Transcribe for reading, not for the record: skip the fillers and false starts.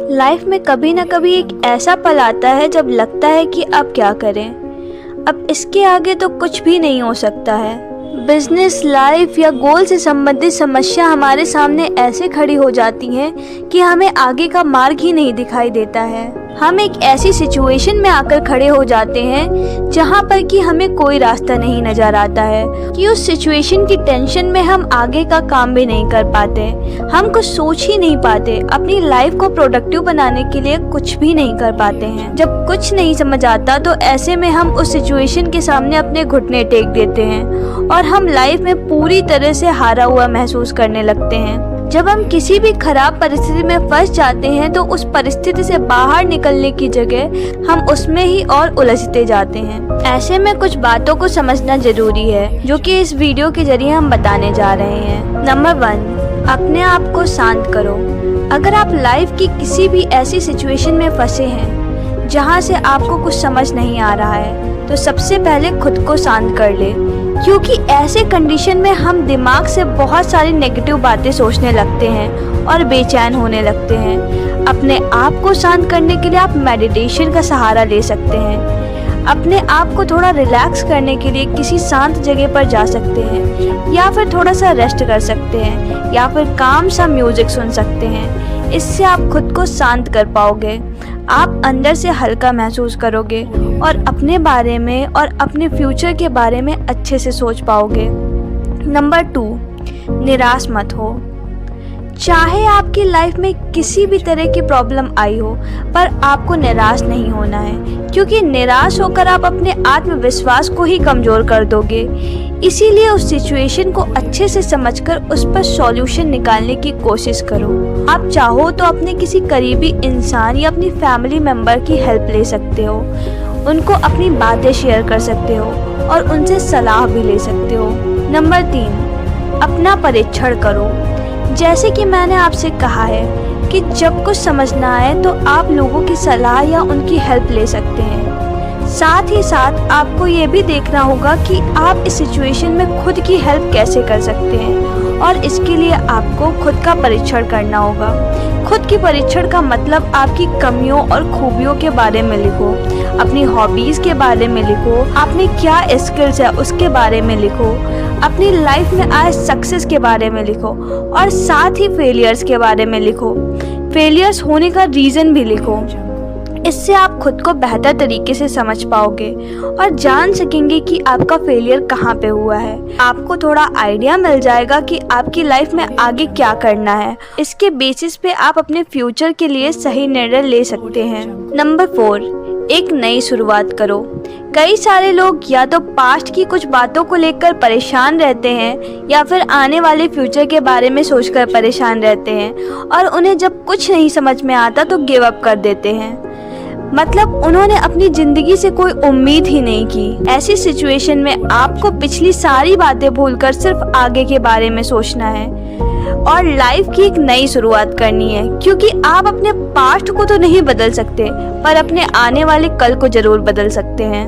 Life में कभी ना कभी एक ऐसा पल आता है जब लगता है कि अब क्या करें, अब इसके आगे तो कुछ भी नहीं हो सकता है। बिजनेस, लाइफ या गोल से संबंधित समस्या हमारे सामने ऐसे खड़ी हो जाती हैं कि हमें आगे का मार्ग ही नहीं दिखाई देता है। हम एक ऐसी सिचुएशन में आकर खड़े हो जाते हैं जहां पर कि हमें कोई रास्ता नहीं नजर आता है कि उस सिचुएशन की टेंशन में हम आगे का काम भी नहीं कर पाते, हम कुछ सोच ही नहीं पाते, अपनी लाइफ को प्रोडक्टिव बनाने के लिए कुछ भी नहीं कर पाते हैं। जब कुछ नहीं समझ आता तो ऐसे में हम उस सिचुएशन के सामने अपने घुटने टेक देते हैं और हम लाइफ में पूरी तरह से हारा हुआ महसूस करने लगते हैं। जब हम किसी भी खराब परिस्थिति में फंस जाते हैं तो उस परिस्थिति से बाहर निकलने की जगह हम उसमें ही और उलझते जाते हैं। ऐसे में कुछ बातों को समझना जरूरी है जो कि इस वीडियो के जरिए हम बताने जा रहे हैं। नंबर 1, अपने आप को शांत करो। अगर आप लाइफ की किसी भी ऐसी सिचुएशन में फंसे हैं जहां से आपको कुछ समझ नहीं आ रहा है तो सबसे पहले खुद को शांत कर ले, क्योंकि ऐसे कंडीशन में हम दिमाग से बहुत सारी नेगेटिव बातें सोचने लगते हैं और बेचैन होने लगते हैं। अपने आप को शांत करने के लिए आप मेडिटेशन का सहारा ले सकते हैं। अपने आप को थोड़ा रिलैक्स करने के लिए किसी शांत जगह पर जा सकते हैं या फिर थोड़ा सा रेस्ट कर सकते हैं या फिर काम सा म्यूजिक सुन सकते हैं। इससे आप खुद को शांत कर पाओगे, आप अंदर से हल्का महसूस करोगे और अपने बारे में और अपने फ्यूचर के बारे में अच्छे से सोच पाओगे। नंबर 2, निराश मत हो। चाहे आपकी लाइफ में किसी भी तरह की प्रॉब्लम आई हो, पर आपको निराश नहीं होना है, क्योंकि निराश होकर आप अपने आत्मविश्वास को ही कमज़ोर कर दोगे। इसीलिए उस सिचुएशन को अच्छे से समझकर उस पर सॉल्यूशन निकालने की कोशिश करो। आप चाहो तो अपने किसी करीबी इंसान या अपनी फैमिली मेम्बर की हेल्प ले सकते हो, उनको अपनी बातें शेयर कर सकते हो और उनसे सलाह भी ले सकते हो। नंबर 3, अपना परीक्षण करो। जैसे कि मैंने आपसे कहा है कि जब कुछ समझना आए तो आप लोगों की सलाह या उनकी हेल्प ले सकते हैं। साथ ही साथ आपको ये भी देखना होगा कि आप इस सिचुएशन में खुद की हेल्प कैसे कर सकते हैं और इसके लिए आपको खुद का परीक्षण करना होगा। खुद की परीक्षण का मतलब आपकी कमियों और खूबियों के बारे में लिखो, अपनी हॉबीज़ के बारे में लिखो, आपने क्या स्किल्स है उसके बारे में लिखो, अपनी लाइफ में आए सक्सेस के बारे में लिखो और साथ ही फेलियर्स के बारे में लिखो। फेलियर्स होने का रीज़न भी लिखो। इससे आप खुद को बेहतर तरीके से समझ पाओगे और जान सकेंगे कि आपका फेलियर कहाँ पे हुआ है। आपको थोड़ा आइडिया मिल जाएगा कि आपकी लाइफ में आगे क्या करना है। इसके बेसिस पे आप अपने फ्यूचर के लिए सही निर्णय ले सकते हैं। नंबर 4, एक नई शुरुआत करो। कई सारे लोग या तो पास्ट की कुछ बातों को लेकर परेशान रहते हैं या फिर आने वाले फ्यूचर के बारे में सोचकर परेशान रहते हैं और उन्हें जब कुछ नहीं समझ में आता तो गिव अप कर देते हैं। मतलब उन्होंने अपनी जिंदगी से कोई उम्मीद ही नहीं की। ऐसी सिचुएशन में आपको पिछली सारी बातें भूलकर सिर्फ आगे के बारे में सोचना है और लाइफ की एक नई शुरुआत करनी है, क्योंकि आप अपने पास्ट को तो नहीं बदल सकते पर अपने आने वाले कल को जरूर बदल सकते हैं।